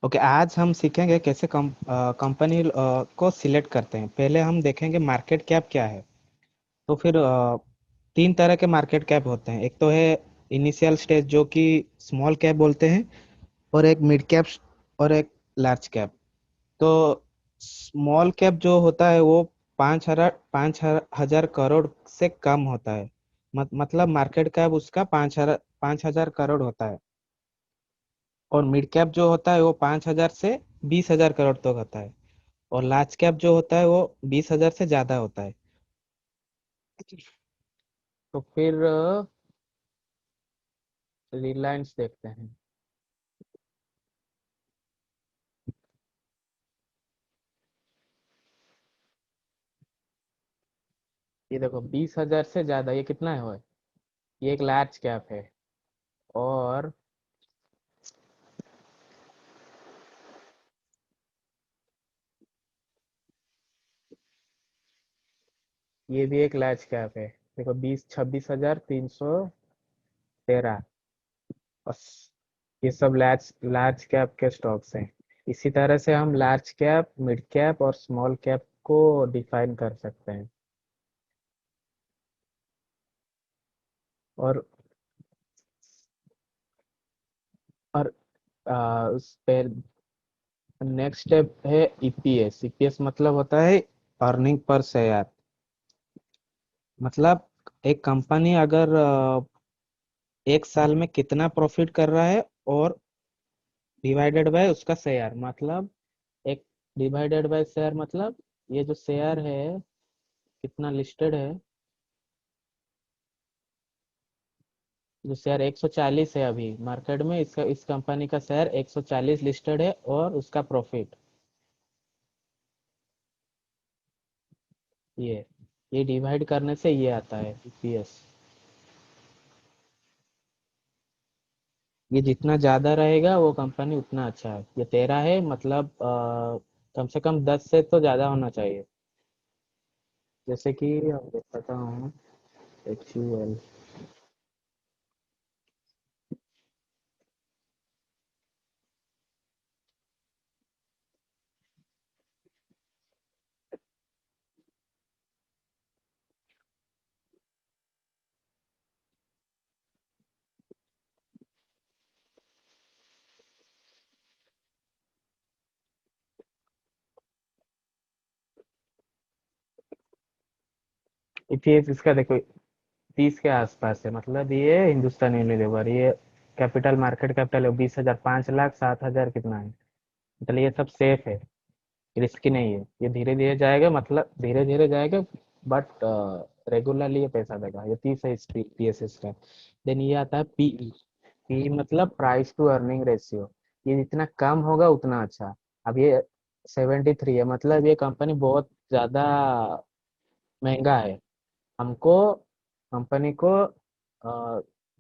Okay, आज हम सीखेंगे कैसे कंपनी को सिलेक्ट करते हैं। पहले हम देखेंगे मार्केट कैप क्या है। तो फिर तीन तरह के मार्केट कैप होते हैं। एक तो है इनिशियल स्टेज जो कि स्मॉल कैप बोलते हैं, और एक मिड कैप, और एक लार्ज कैप। तो स्मॉल कैप जो होता है वो 5,000 करोड़ से कम होता है। मतलब मार्केट कैप उसका 5,000 करोड़ होता है। और मिड कैप जो होता है वो 5,000 से 20,000 करोड़ तक होता है। और लार्ज कैप जो होता है वो 20,000 से ज्यादा होता है। तो फिर रिलायंस देखते हैं। ये देखो, 20,000 से ज्यादा, ये कितना है? ये एक लार्ज कैप है। और ये भी एक लार्ज कैप है। देखो, 26,313। बस, ये सब लार्ज लार्ज कैप के स्टॉक्स हैं। इसी तरह से हम लार्ज कैप, मिड कैप और स्मॉल कैप को डिफाइन कर सकते हैं। और और उस पर नेक्स्ट स्टेप है ईपीएस। ईपीएस मतलब होता है अर्निंग पर शेयर। मतलब एक कंपनी अगर एक साल में कितना प्रॉफिट कर रहा है, और डिवाइडेड बाय उसका शेयर, मतलब एक डिवाइडेड बाय शेयर, मतलब ये जो शेयर है कितना लिस्टेड है। जो शेयर 140 है अभी मार्केट में, इसका इस कंपनी का शेयर 140 लिस्टेड है, और उसका प्रॉफिट ये ये डिवाइड करने से ये आता है ईपीएस। ये जितना ज्यादा रहेगा वो कंपनी उतना अच्छा है। ये 13 है, मतलब कम से कम 10 से तो ज्यादा होना चाहिए। जैसे कि हम बताता हूँ, HUL। ईपीएस इसका देखो 30 के आसपास है। मतलब ये हिंदुस्तान यूनिलीवर, ये कैपिटल मार्केट कैपिटल है 20,000, 5 लाख 7,000 कितना है। मतलब ये सब सेफ है, रिस्की नहीं है। ये धीरे धीरे जाएगा, मतलब धीरे धीरे जाएगा, बट रेगुलरली ये पैसा देगा। ये 30 है इस पीएसएस का। देन ये आता है पीई। पीई मतलब प्राइस टू अर्निंग रेशियो। ये जितना कम होगा उतना अच्छा। अब ये 73 है, मतलब ये कंपनी बहुत ज्यादा महंगा है। हमको कंपनी को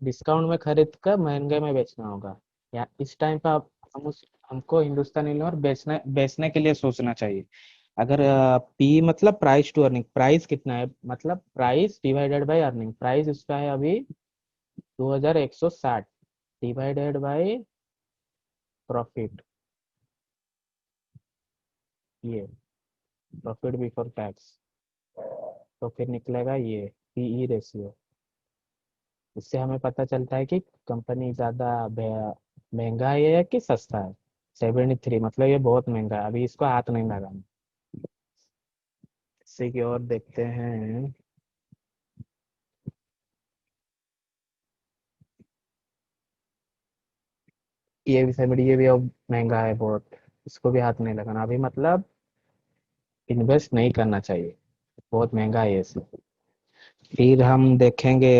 डिस्काउंट में खरीद कर महंगे में बेचना होगा। या इस टाइम पे आप हमको हिंदुस्तान यूनिलीवर बेचने बेचने के लिए सोचना चाहिए। अगर पी मतलब प्राइस टू अर्निंग, प्राइस कितना है, मतलब price divided by earning. Price उसका है अभी 2,160, डिवाइडेड बाय प्रॉफिट, ये प्रॉफिट बिफोर टैक्स। तो फिर निकलेगा ये पीई रेशियो। इससे हमें पता चलता है कि कंपनी ज्यादा महंगा है या कि सस्ता है। 73 मतलब ये बहुत महंगा है, अभी इसको हाथ नहीं लगाना। इससे की और देखते हैं। ये भी 70, ये भी अब महंगा है बहुत। इसको भी हाथ नहीं लगाना अभी, मतलब इन्वेस्ट नहीं करना चाहिए, बहुत महंगा है ये सब। फिर हम देखेंगे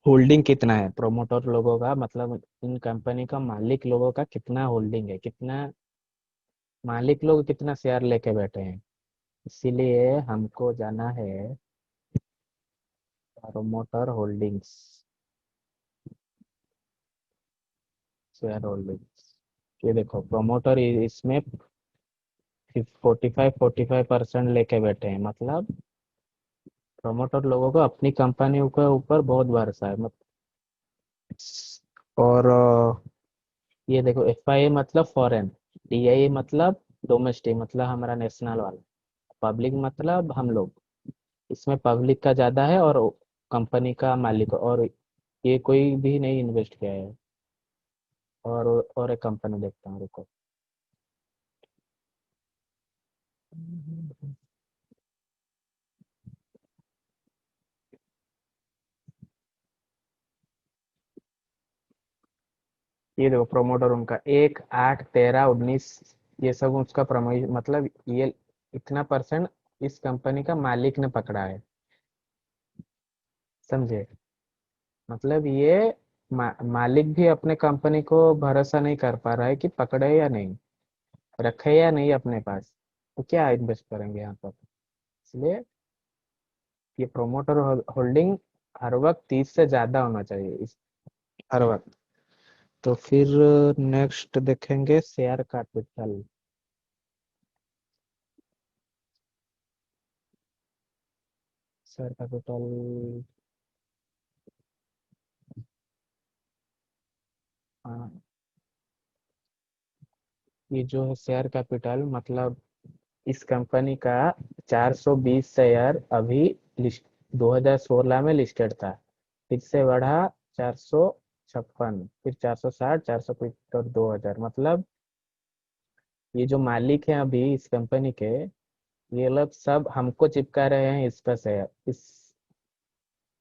होल्डिंग कितना है प्रोमोटर लोगों का, मतलब इन कंपनी का मालिक लोगों का कितना होल्डिंग है, कितना मालिक लोग कितना शेयर लेके बैठे हैं। इसीलिए हमको जाना है प्रोमोटर होल्डिंग्स, शेयर होल्डिंग्स। ये देखो, प्रोमोटर इसमें 45% लेके बैठे हैं। मतलब प्रोमोटर लोगों को अपनी कंपनी के ऊपर बहुत भरोसा है। मतलब और ये देखो, एफ आई मतलब फॉरेन, डी आई मतलब डोमेस्टिक, मतलब हमारा नेशनल वाला, पब्लिक मतलब हम लोग। इसमें पब्लिक का ज्यादा है और कंपनी का मालिक, और ये कोई भी नहीं इन्वेस्ट किया है। और एक कंपनी देखता हूँ, रुको। ये देखो प्रोमोटर उनका 1, 8, 13, 19, ये सब उसका प्रमोशन, मतलब ये इतना परसेंट इस कंपनी का मालिक ने पकड़ा है, समझे? मतलब ये मालिक भी अपने कंपनी को भरोसा नहीं कर पा रहा है कि पकड़े या नहीं, रखे या नहीं अपने पास, तो क्या इन्वेस्ट करेंगे यहाँ पर। इसलिए ये प्रोमोटर होल्डिंग हर वक्त 30 से ज्यादा होना चाहिए इस, हर वक्त। तो फिर नेक्स्ट देखेंगे शेयर कैपिटल। शेयर कैपिटल, ये जो है शेयर कैपिटल, मतलब इस कंपनी का 420 शेयर अभी लिस्ट 2016 में लिस्टेड था, फिर से बढ़ा 456, फिर 460, 475, 2000, मतलब ये जो मालिक है अभी इस कंपनी के, ये लोग सब हमको चिपका रहे हैं इसका शेयर, इस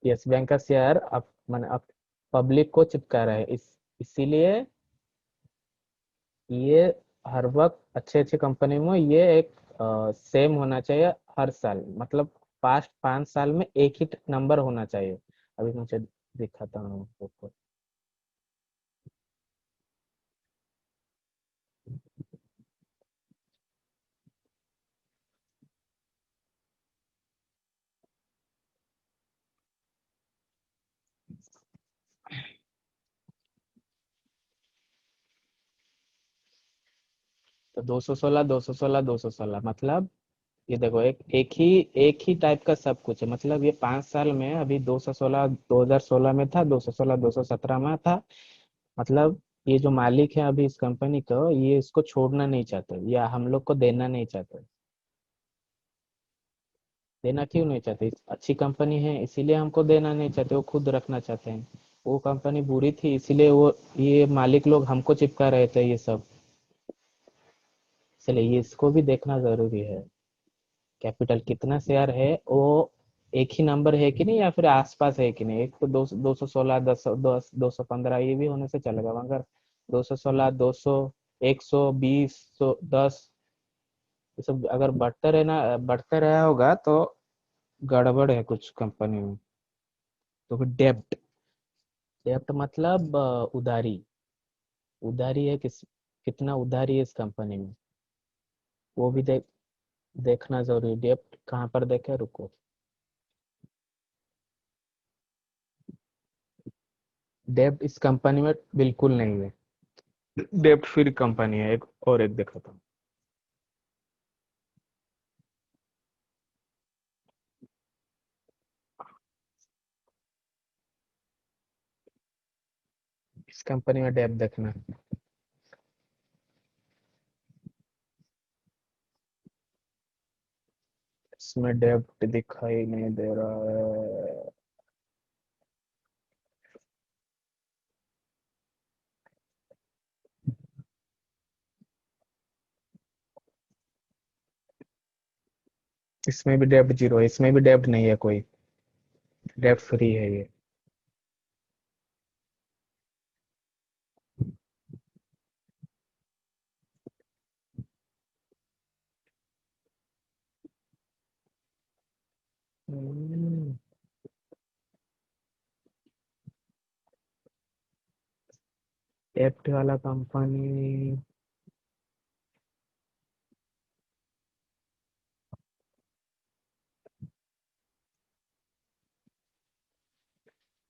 यस बैंक का शेयर अब, मैंने अब पब्लिक को चिपका रहे हैं इसीलिए ये हर वक्त अच्छे अच्छे कंपनी में ये एक सेम होना चाहिए हर साल, मतलब पास्ट 5 साल में एक ही नंबर होना चाहिए। अभी मुझे दिखाता हूँ आपको। तो 216, 216, 216, मतलब ये देखो, एक ही टाइप का सब कुछ है, मतलब ये 5 साल में अभी 216 2016 में था, 216 2017 में था, मतलब ये जो मालिक है अभी इस कंपनी को, ये इसको छोड़ना नहीं चाहते या हम लोग को देना नहीं चाहते। देना क्यों नहीं चाहते, अच्छी कंपनी है इसीलिए हमको देना नहीं चाहते, वो खुद रखना चाहते हैं। वो कंपनी बुरी थी इसीलिए वो, ये मालिक लोग हमको चिपका रहे थे ये सब, इसलिए ये इसको भी देखना जरूरी है। कैपिटल कितना शेयर है वो, एक ही नंबर है कि नहीं, या फिर आसपास है कि नहीं, एक तो 216, 215 ये भी होने से चलेगा, मगर 216, 200, 120, 110, ये सब अगर बढ़ते रहा होगा तो गड़बड़ है कुछ कंपनी में। तो फिर डेब्ट, डेब्ट मतलब उधारी, उधारी है कितना उधारी है इस कंपनी में, वो भी देखना जरूरी। डेब्ट कहाँ पर देखे, रुको। डेब्ट इस कंपनी में बिल्कुल नहीं है, डेब्ट फ्री कंपनी है एक, और एक देखा था। इस कंपनी में डेब्ट देखना, इसमें डेब्ट दिखाई नहीं दे रहा है। इसमें भी डेब्ट जीरो है, इसमें भी डेब्ट नहीं है कोई, डेब्ट फ्री है ये। डेब्ट वाला कंपनी,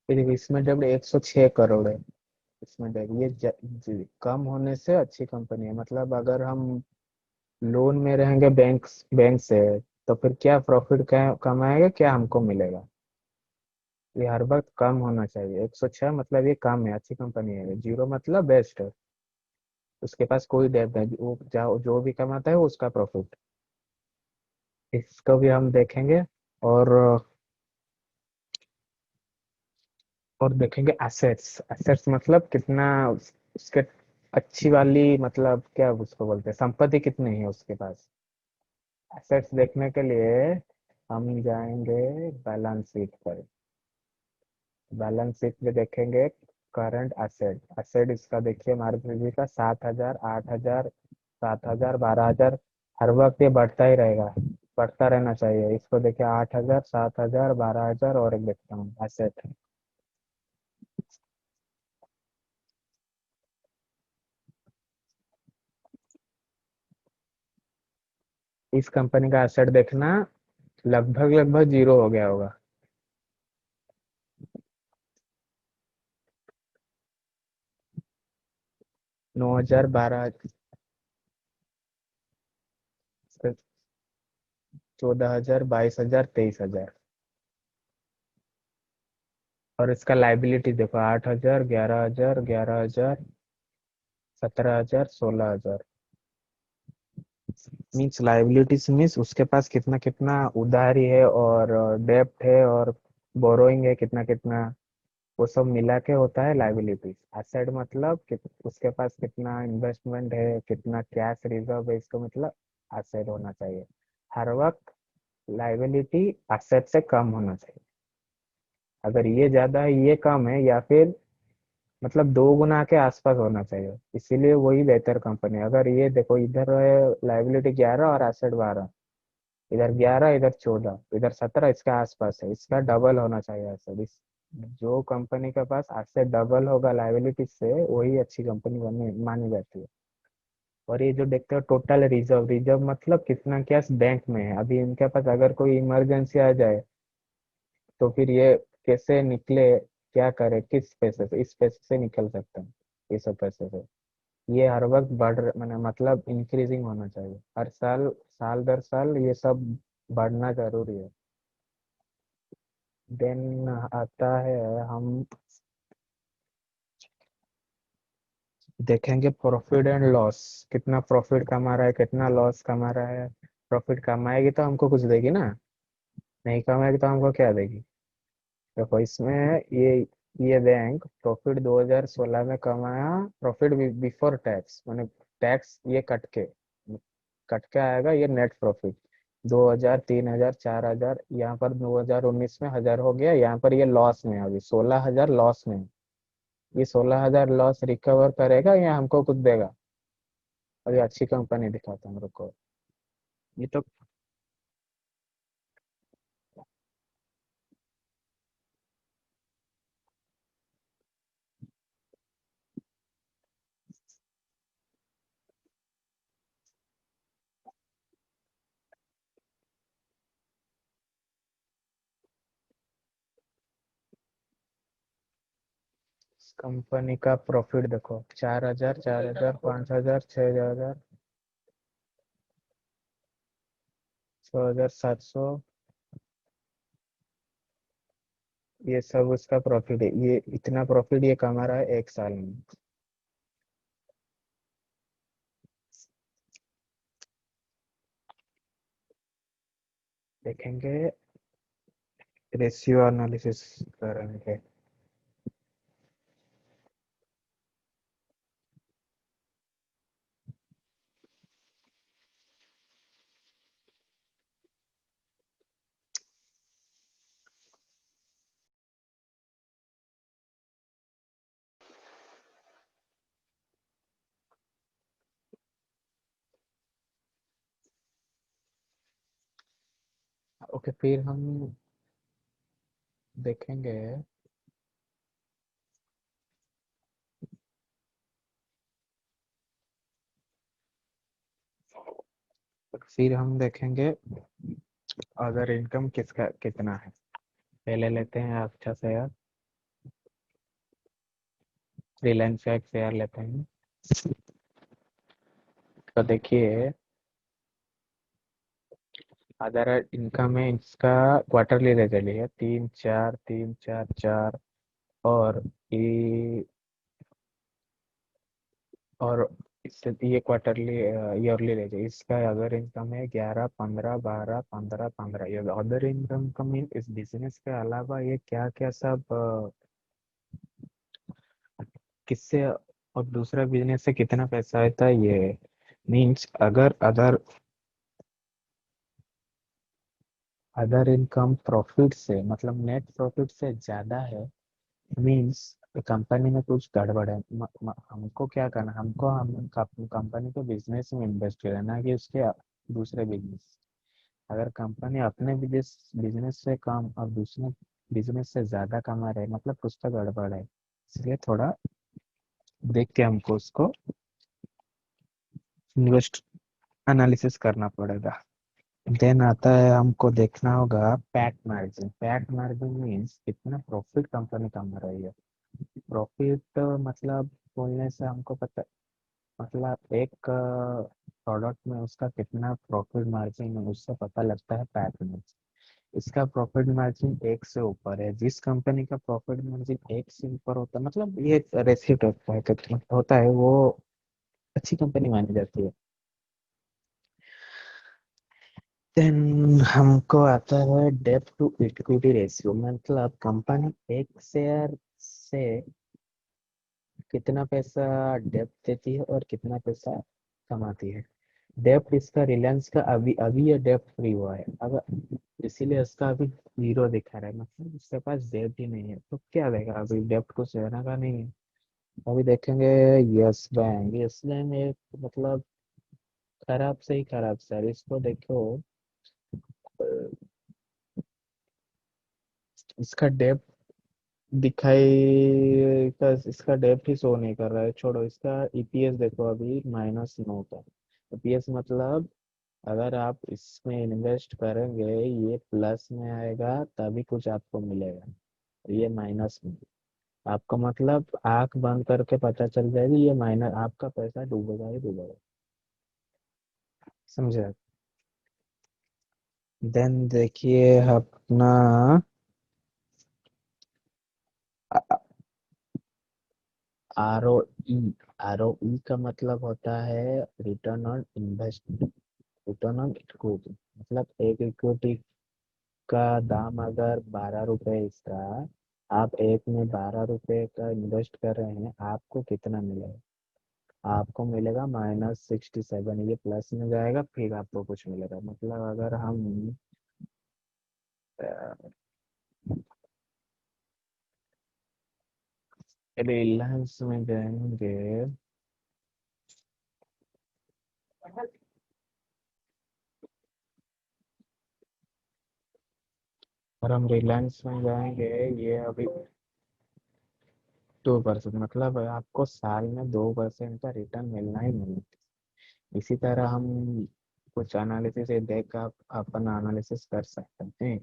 ये देखो इसमें डेब्ट 106 करोड़ है, इसमें डेब्ट ये कम होने से अच्छी कंपनी है, मतलब अगर हम लोन में रहेंगे बैंक बैंक से, तो फिर क्या प्रॉफिट कमाएगा, क्या हमको मिलेगा। ये हर वक्त कम होना चाहिए, 106 मतलब ये कम है, अच्छी कंपनी है, जीरो मतलब बेस्ट है। उसके पास कोई डेब्ट है, वो जो भी कमाता है वो उसका प्रॉफिट। इसको भी हम देखेंगे। और देखेंगे एसेट्स। एसेट्स मतलब कितना उसके अच्छी वाली, मतलब क्या उसको बोलते हैं, संपत्ति कितनी है उसके पास। एसेट्स देखने के लिए हम जाएंगे बैलेंस शीट पर। बैलेंस शीट में देखेंगे करंट एसेट। एसेट इसका देखिए मारुति जी का 7,000, 8,000, 7,000, 12,000। हर वक्त ये बढ़ता ही रहेगा, बढ़ता रहना चाहिए। इसको देखिए 8,000, 7,000, 12,000, और एक देखता हूँ एसेट। इस कंपनी का एसेट देखना लगभग लगभग जीरो हो गया होगा। 9,000, 12,000, 14,000, 22,000, 23,000। और इसका लाइबिलिटी देखो 8,000, 11,000, 11,000, 17,000, 16,000। मीन्स लाइबिलिटीज मीन्स उसके पास कितना कितना उधारी है, और डेप्ट है, और बोरोइंग है कितना कितना, वो सब मिला के होता है लाइबिलिटीज। एसेट मतलब उसके पास कितना इन्वेस्टमेंट है, कितना कैश रिजर्व है, इसको मतलब एसेट होना चाहिए। हर वक्त लाइबिलिटी एसेट से कम होना चाहिए। अगर ये ज्यादा है, ये कम है, या फिर मतलब 2 गुना के आसपास होना चाहिए, इसीलिए वही बेहतर कंपनी है। अगर ये देखो इधर है लाइबिलिटी 11 और एसेट 12, इधर 11, इधर 14, इधर 17, इसके आसपास है, इसका डबल होना चाहिए एसेट। इस जो कंपनी के पास एसेट डबल होगा लाइबिलिटी से, वही अच्छी कंपनी बनी मानी जाती है। और ये जो देखते हो टोटल रिजर्व, रिजर्व मतलब कितना कैश बैंक में है अभी इनके पास, अगर कोई इमरजेंसी आ जाए तो फिर ये कैसे निकले, क्या करे, किस पैसे से, इस पैसे से निकल सकते हैं, ये सब पैसे से। ये हर वक्त मैंने मतलब इंक्रीजिंग होना चाहिए हर साल, साल दर साल ये सब बढ़ना जरूरी है। देन आता है, हम देखेंगे प्रॉफिट एंड लॉस। कितना प्रॉफिट कमा रहा है, कितना लॉस कमा रहा है। प्रॉफिट कमाएगी तो हमको कुछ देगी ना, नहीं कमाएगी तो हमको क्या देगी। देखो इसमें ये बैंक प्रॉफिट 2016 में कमाया। प्रॉफिट बिफोर टैक्स, मैंने टैक्स ये कट के आएगा ये नेट प्रॉफिट। 2,000, 3,000, 4,000, यहाँ पर 2019 में 1,000 हो गया, यहाँ पर ये लॉस में है, अभी 16,000 लॉस में है। ये 16,000 लॉस रिकवर करेगा या हमको कुछ देगा। और ये अच्छी कंपनी दिखाता हूँ, रुको। ये तो कंपनी का प्रॉफिट देखो 4,000, 4,000, 5,000, 6,000, 6,700। ये सब उसका प्रॉफिट है, ये इतना प्रॉफिट ये कमा रहा है एक साल में। देखेंगे, रेशियो एनालिसिस करेंगे। ओके, फिर हम देखेंगे, फिर हम देखेंगे अगर इनकम किसका कितना है। पहले लेते हैं अच्छा शेयर, रिलायंस का एक शेयर लेते हैं। तो देखिए अगर इनकम है इसका, क्वार्टरली ले चलिए, 3, 4, 3, 4, 4। और ये और ये क्वार्टरली ईयरली ले जाइए। इसका अगर इनकम है 11, 15, 12, 15, 15, ये अदर इनकम कम इस बिजनेस के अलावा ये क्या क्या सब किससे और दूसरा बिजनेस से कितना पैसा आता है ये मीन्स अगर अदर अदर इनकम प्रॉफिट से मतलब नेट प्रॉफिट से ज्यादा है मीन्स कंपनी में कुछ गड़बड़ है। हमको क्या करना, हमको हम कंपनी को बिजनेस में इन्वेस्ट करना कि उसके दूसरे बिजनेस। अगर कंपनी अपने बिजनेस बिजनेस से कम और दूसरे बिजनेस से ज्यादा कमा रहे मतलब कुछ तो गड़बड़ है। इसलिए थोड़ा देख के हमको उसको इन्वेस्ट एनालिसिस करना पड़ेगा। देन आता है हमको देखना होगा PAT margin. PAT margin means कितना प्रॉफिट कंपनी कमा रही है। प्रॉफिट मतलब बोलने से हमको पता मतलब एक प्रोडक्ट में उसका कितना प्रॉफिट मार्जिन है उससे पता लगता है पैट मार्जिन। इसका प्रॉफिट मार्जिन एक से ऊपर है। जिस कंपनी का प्रॉफिट मार्जिन एक से ऊपर होता है मतलब ये रेसिप्ट होता है वो अच्छी कंपनी मानी जाती है। देन हमको आता है डेब्ट टू इक्विटी रेशियो मतलब कंपनी एक शेयर से कितना पैसा डेब्ट देती है और कितना पैसा कमाती है। डेब्ट इसका रिलायंस का अभी अभी ये डेब्ट फ्री हुआ है अगर इसीलिए इसका अभी जीरो दिखा रहा है मतलब उसके पास डेब्ट ही नहीं है तो क्या देगा अभी डेब्ट को सहना का नहीं है। अभी देखेंगे यस बैंक एक मतलब खराब से ही खराब सर इसको देखो अ, इसका डेब्ट दिखाई का इसका डेप्थ ही शो नहीं कर रहा है। छोड़ो इसका ईपीएस देखो अभी -9 का। ईपीएस मतलब अगर आप इसमें इन्वेस्ट करेंगे ये प्लस में आएगा तभी कुछ आपको मिलेगा। ये माइनस में आपको मतलब आंख बंद करके पता चल जाएगी ये माइनस आपका पैसा डूबेगा ही डूबेगा। समझे। देन देखिए अपना ROE। ROE का मतलब होता है return on investment. Return on equity मतलब एक इक्विटी का दाम अगर 12 रुपए इसका आप एक में 12 रुपए का इन्वेस्ट कर रहे हैं आपको कितना मिलेगा। आपको मिलेगा -67। ये प्लस में जाएगा फिर आपको कुछ मिलेगा मतलब अगर हम रिलायंस में जाएंगे और हम रिलायंस में जाएंगे ये अभी 2% मतलब आपको साल में 2% का रिटर्न मिलना ही मिलना। इसी तरह हम कुछ एनालिसिस देख कर आप अपना एनालिसिस कर सकते हैं।